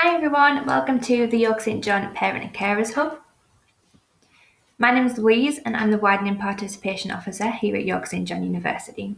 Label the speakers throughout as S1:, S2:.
S1: Hi everyone, welcome to the York St John Parent and Carers Hub. My name is Louise and I'm the Widening Participation Officer here at York St John University.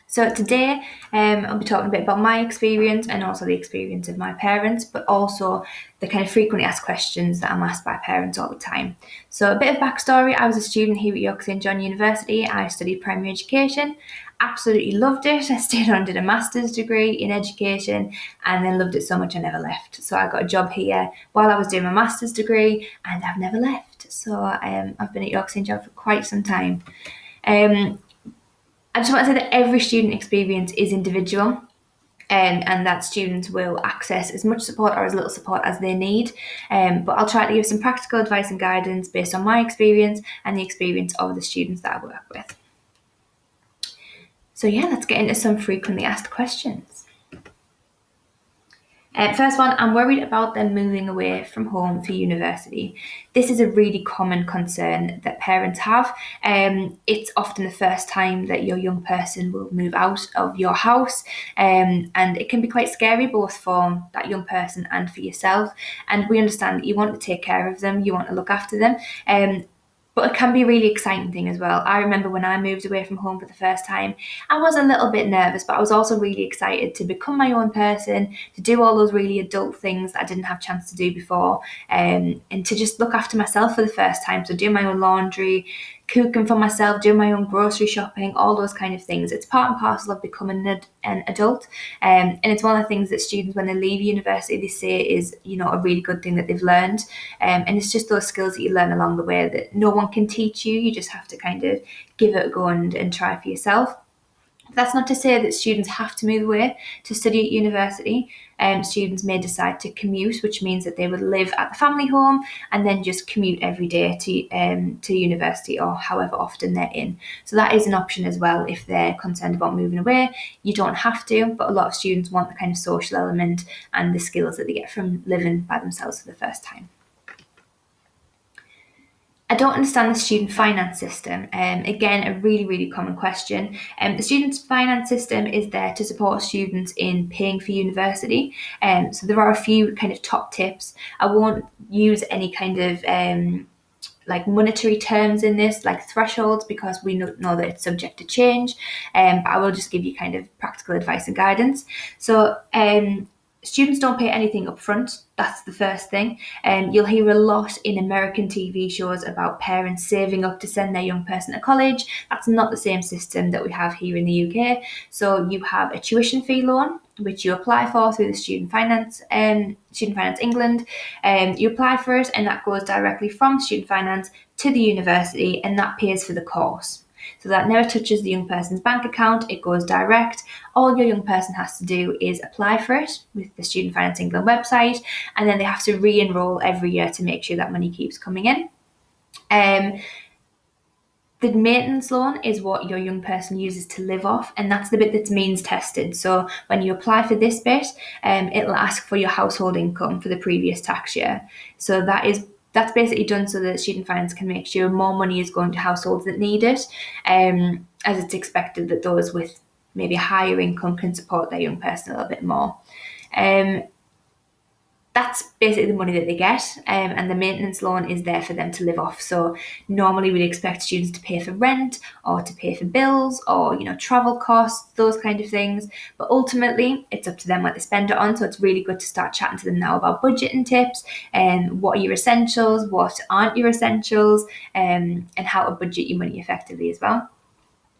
S1: So today I'll be talking a bit about my experience and also the experience of my parents, but also the kind of frequently asked questions that I'm asked by parents all the time. So a bit of backstory, I was a student here at York St John University. I studied primary education, absolutely loved it. I stayed on, did a master's degree in education and then loved it so much I never left. So I got a job here while I was doing my master's degree and I've never left. So I've been at York St John for quite some time. I just want to say that every student experience is individual and that students will access as much support or as little support as they need. But I'll try to give some practical advice and guidance based on my experience and the experience of the students that I work with. So yeah, let's get into some frequently asked questions. First one, I'm worried about them moving away from home for university. This is a really common concern that parents have. It's often the first time that your young person will move out of your house, and it can be quite scary both for that young person and for yourself. And we understand that you want to take care of them, you want to look after them. But it can be a really exciting thing as well. I remember when I moved away from home for the first time, I was a little bit nervous, but I was also really excited to become my own person, to do all those really adult things that I didn't have a chance to do before, and to just look after myself for the first time. So do my own laundry, cooking for myself, doing my own grocery shopping, all those kind of things. It's part and parcel of becoming an adult. And it's one of the things that students, when they leave university, they say is, a really good thing that they've learned. And it's just those skills that you learn along the way that no one can teach you. You just have to kind of give it a go and try for yourself. That's not to say that students have to move away to study at university. Students may decide to commute, which means that they would live at the family home and then just commute every day to university or however often they're in. So that is an option as well if they're concerned about moving away. You don't have to, but a lot of students want the kind of social element and the skills that they get from living by themselves for the first time. I don't understand the student finance system. Again, a really, really common question. The student finance system is there to support students in paying for university. So there are a few kind of top tips. I won't use any kind of like monetary terms in this, like thresholds, because we know that it's subject to change. But I will just give you kind of practical advice and guidance. So students don't pay anything up front. That's the first thing. You'll hear a lot in American TV shows about parents saving up to send their young person to college. That's not the same system that we have here in the UK. So you have a tuition fee loan, which you apply for through the Student Finance England. You apply for it and that goes directly from Student Finance to the university and that pays for the course. So that never touches the young person's bank account, it goes direct. All your young person has to do is apply for it with the Student Finance England website, and then they have to re-enroll every year to make sure that money keeps coming in. The maintenance loan is what your young person uses to live off, and that's the bit that's means tested. So when you apply for this bit, it'll ask for your household income for the previous tax year. So that's basically done so that Student Finance can make sure more money is going to households that need it, as it's expected that those with maybe a higher income can support their young person a little bit more. That's basically the money that they get, and the maintenance loan is there for them to live off. So normally we'd expect students to pay for rent or to pay for bills or travel costs, those kind of things. But ultimately, it's up to them what they spend it on. So it's really good to start chatting to them now about budgeting tips and what are your essentials, what aren't your essentials, and how to budget your money effectively as well.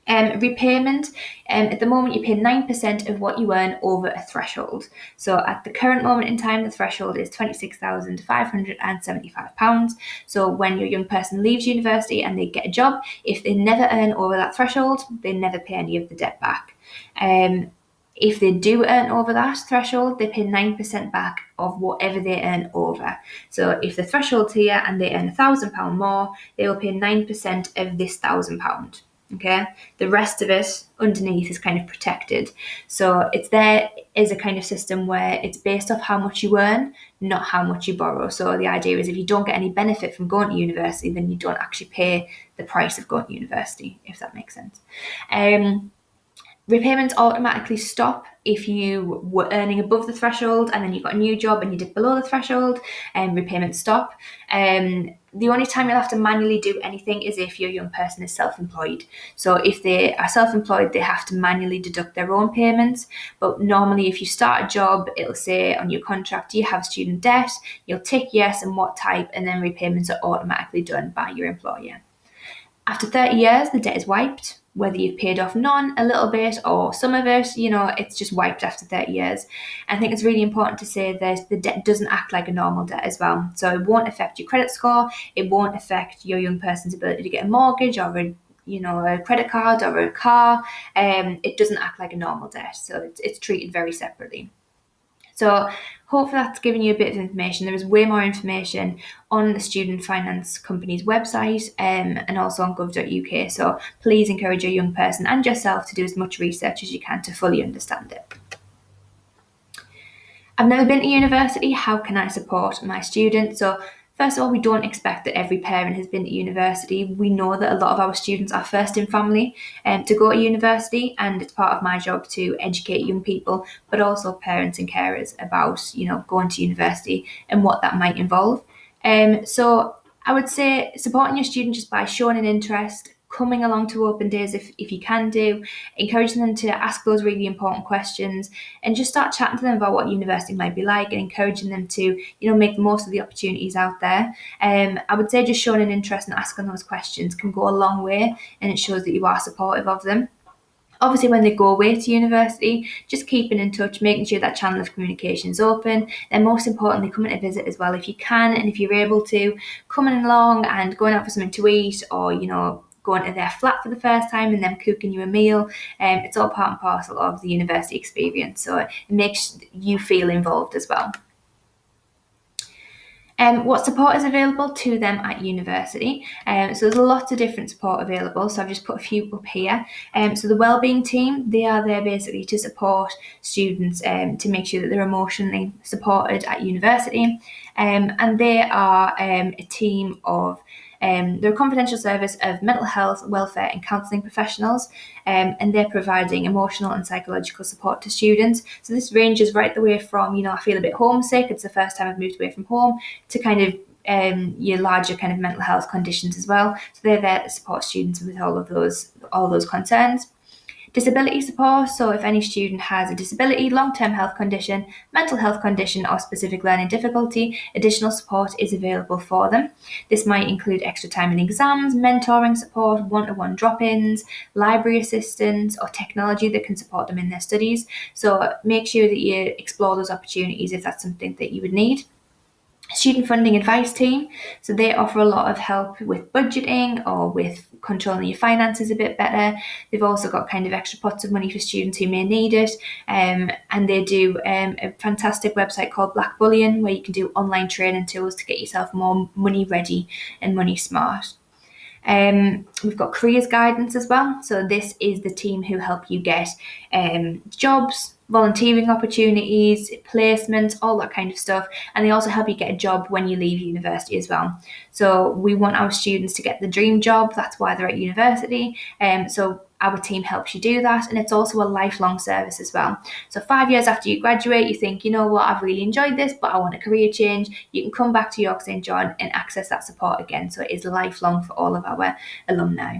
S1: Repayment, at the moment you pay 9% of what you earn over a threshold. So at the current moment in time, the threshold is £26,575. So when your young person leaves university and they get a job, if they never earn over that threshold, they never pay any of the debt back. If they do earn over that threshold, they pay 9% back of whatever they earn over. So if the threshold's here and they earn £1,000 more, they will pay 9% of this £1,000. Okay, the rest of it underneath is kind of protected. So it's there is a kind of system where it's based off how much you earn, not how much you borrow. So the idea is if you don't get any benefit from going to university, then you don't actually pay the price of going to university, if that makes sense. Repayments automatically stop if you were earning above the threshold and then you got a new job and you did below the threshold, and repayments stop. The only time you'll have to manually do anything is if your young person is self-employed. So if they are self-employed, they have to manually deduct their own payments. But normally if you start a job, it'll say on your contract, do you have student debt? You'll tick yes and what type, and then repayments are automatically done by your employer. After 30 years, the debt is wiped. Whether you've paid off none, a little bit, or some of it, it's just wiped after 30 years. And I think it's really important to say that the debt doesn't act like a normal debt as well. So it won't affect your credit score. It won't affect your young person's ability to get a mortgage or a credit card or a car. It doesn't act like a normal debt. So it's treated very separately. So hopefully that's given you a bit of information. There is way more information on the Student Finance Company's website and also on gov.uk. So please encourage your young person and yourself to do as much research as you can to fully understand it. I've never been to university. How can I support my students? So first of all, we don't expect that every parent has been to university. We know that a lot of our students are first in family to go to university, and it's part of my job to educate young people, but also parents and carers about, going to university and what that might involve. So I would say supporting your student just by showing an interest, coming along to open days if you can do, encouraging them to ask those really important questions and just start chatting to them about what university might be like and encouraging them to, make the most of the opportunities out there. I would say just showing an interest and asking those questions can go a long way, and it shows that you are supportive of them. Obviously, when they go away to university, just keeping in touch, making sure that channel of communication is open. And most importantly, coming to visit as well if you can, and if you're able to, coming along and going out for something to eat, or going to their flat for the first time and them cooking you a meal. It's all part and parcel of the university experience, so it makes you feel involved as well. What support is available to them at university? So there's lots of different support available, so I've just put a few up here. So the wellbeing team, they are there basically to support students to make sure that they're emotionally supported at university. And they are a team of they're a confidential service of mental health, welfare and counselling professionals, and they're providing emotional and psychological support to students. So this ranges right the way from, I feel a bit homesick, it's the first time I've moved away from home, to kind of your larger kind of mental health conditions as well. So they're there to support students with all those concerns. Disability support, so if any student has a disability, long-term health condition, mental health condition or specific learning difficulty, additional support is available for them. This might include extra time in exams, mentoring support, one-to-one drop-ins, library assistance or technology that can support them in their studies. So make sure that you explore those opportunities if that's something that you would need. Student funding advice team, so they offer a lot of help with budgeting or with controlling your finances a bit better. They've also got kind of extra pots of money for students who may need it, and they do a fantastic website called Black Bullion where you can do online training tools to get yourself more money ready and money smart. We've got careers guidance as well. So this is the team who help you get jobs, volunteering opportunities, placements, all that kind of stuff. And they also help you get a job when you leave university as well. So we want our students to get the dream job. That's why they're at university. So our team helps you do that, and it's also a lifelong service as well. So 5 years after you graduate, you think, you know what, I've really enjoyed this, but I want a career change. You can come back to York St John and access that support again. So it is lifelong for all of our alumni.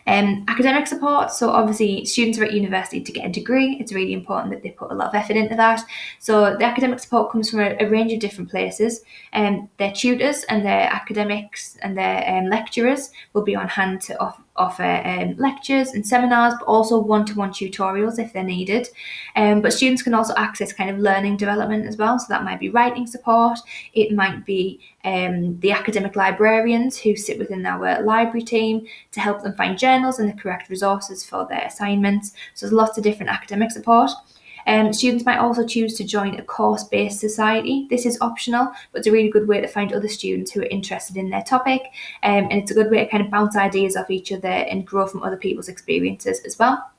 S1: Academic support, so obviously students are at university to get a degree. It's really important that they put a lot of effort into that. So the academic support comes from a range of different places. Their tutors and their academics and their lecturers will be on hand to offer lectures and seminars, but also one-to-one tutorials if they're needed. But students can also access kind of learning development as well. So that might be writing support. It might be the academic librarians who sit within our library team to help them find journals and the correct resources for their assignments. So there's lots of different academic support. Students might also choose to join a course-based society. This is optional, but it's a really good way to find other students who are interested in their topic, and it's a good way to kind of bounce ideas off each other and grow from other people's experiences as well.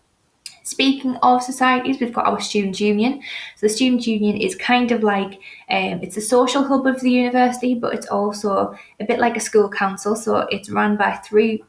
S1: Speaking of societies, we've got our Student Union. So the Student Union is kind of like, it's a social hub of the university, but it's also a bit like a school council. So it's run by three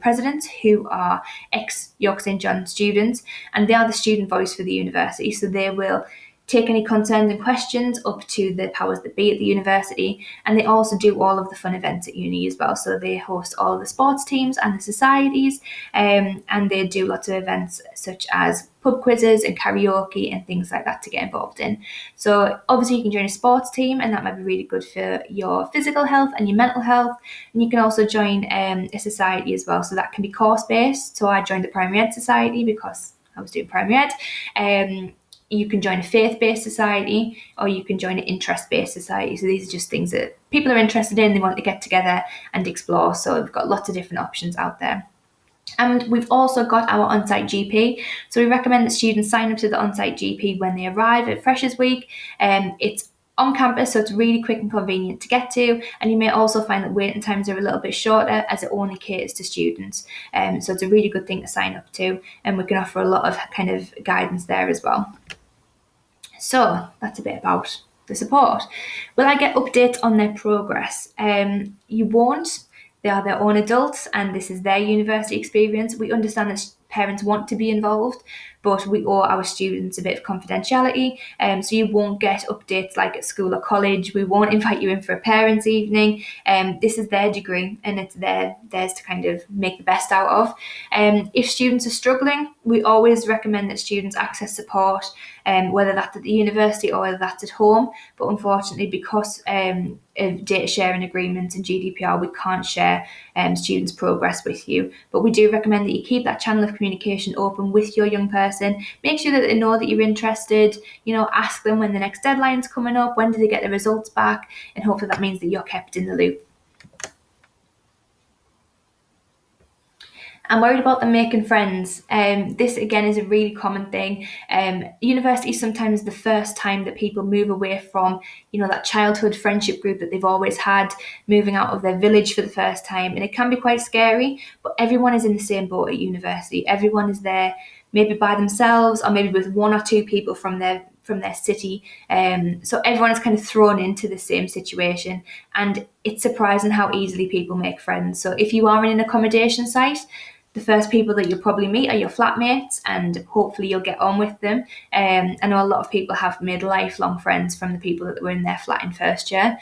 S1: presidents who are ex-York St John students, and they are the student voice for the university. So they will take any concerns and questions up to the powers that be at the university, and they also do all of the fun events at uni as well. So they host all of the sports teams and the societies, and they do lots of events such as pub quizzes and karaoke and things like that to get involved in. So obviously you can join a sports team, and that might be really good for your physical health and your mental health. And you can also join a society as well. So that can be course based. So I joined the Primary Ed Society because I was doing Primary Ed. You can join a faith-based society, or you can join an interest-based society. So these are just things that people are interested in, they want to get together and explore. So we've got lots of different options out there. And we've also got our on-site GP. So we recommend that students sign up to the on-site GP when they arrive at Freshers Week. It's on campus, so it's really quick and convenient to get to. And you may also find that waiting times are a little bit shorter as it only caters to students. So it's a really good thing to sign up to, and we can offer a lot of kind of guidance there as well. So that's a bit about the support. Will I get updates on their progress? You won't. They are their own adults, and this is their university experience. We understand that parents want to be involved, but we owe our students a bit of confidentiality. So you won't get updates like at school or college. We won't invite you in for a parents' evening. This is their degree, and it's theirs to kind of make the best out of. If students are struggling, we always recommend that students access support, whether that's at the university or whether that's at home. But unfortunately, because of data sharing agreements and GDPR, we can't share students' progress with you. But we do recommend that you keep that channel of communication open with your young person. Make sure that they know that you're interested. Ask them when the next deadline's coming up, when do they get the results back, and hopefully that means that you're kept in the loop. I'm worried about them making friends. This again is a really common thing. University is sometimes the first time that people move away from, that childhood friendship group that they've always had, moving out of their village for the first time, and it can be quite scary. But everyone is in the same boat at university. Everyone is there, maybe by themselves, or maybe with one or two people from their city. So everyone is kind of thrown into the same situation, and it's surprising how easily people make friends. So if you are in an accommodation site, the first people that you'll probably meet are your flatmates, and hopefully you'll get on with them. I know a lot of people have made lifelong friends from the people that were in their flat in first year.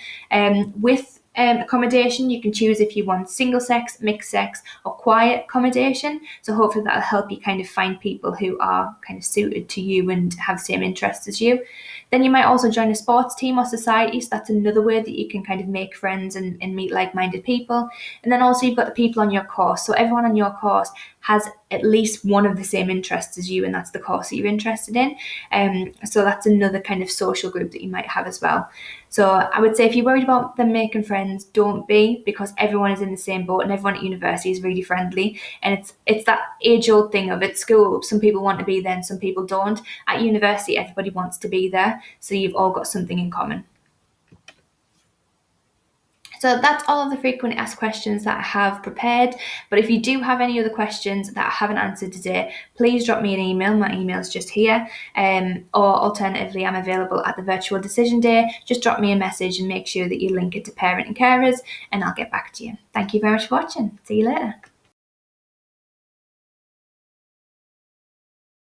S1: With accommodation, you can choose if you want single sex, mixed sex, or quiet accommodation. So hopefully that'll help you kind of find people who are kind of suited to you and have the same interests as you. Then you might also join a sports team or society. So that's another way that you can kind of make friends and meet like-minded people. And then also you've got the people on your course. So everyone on your course has at least one of the same interests as you, and that's the course that you're interested in. So that's another kind of social group that you might have as well. So I would say if you're worried about them making friends, don't be, because everyone is in the same boat and everyone at university is really friendly. And it's that age-old thing of at school, some people want to be there and some people don't. At university, everybody wants to be there, so you've all got something in common. So that's all of the frequently asked questions that I have prepared. But if you do have any other questions that I haven't answered today, please drop me an email. My email is just here. Or alternatively, I'm available at the virtual decision day. Just drop me a message and make sure that you link it to parent and carers, and I'll get back to you. Thank you very much for watching. See you later.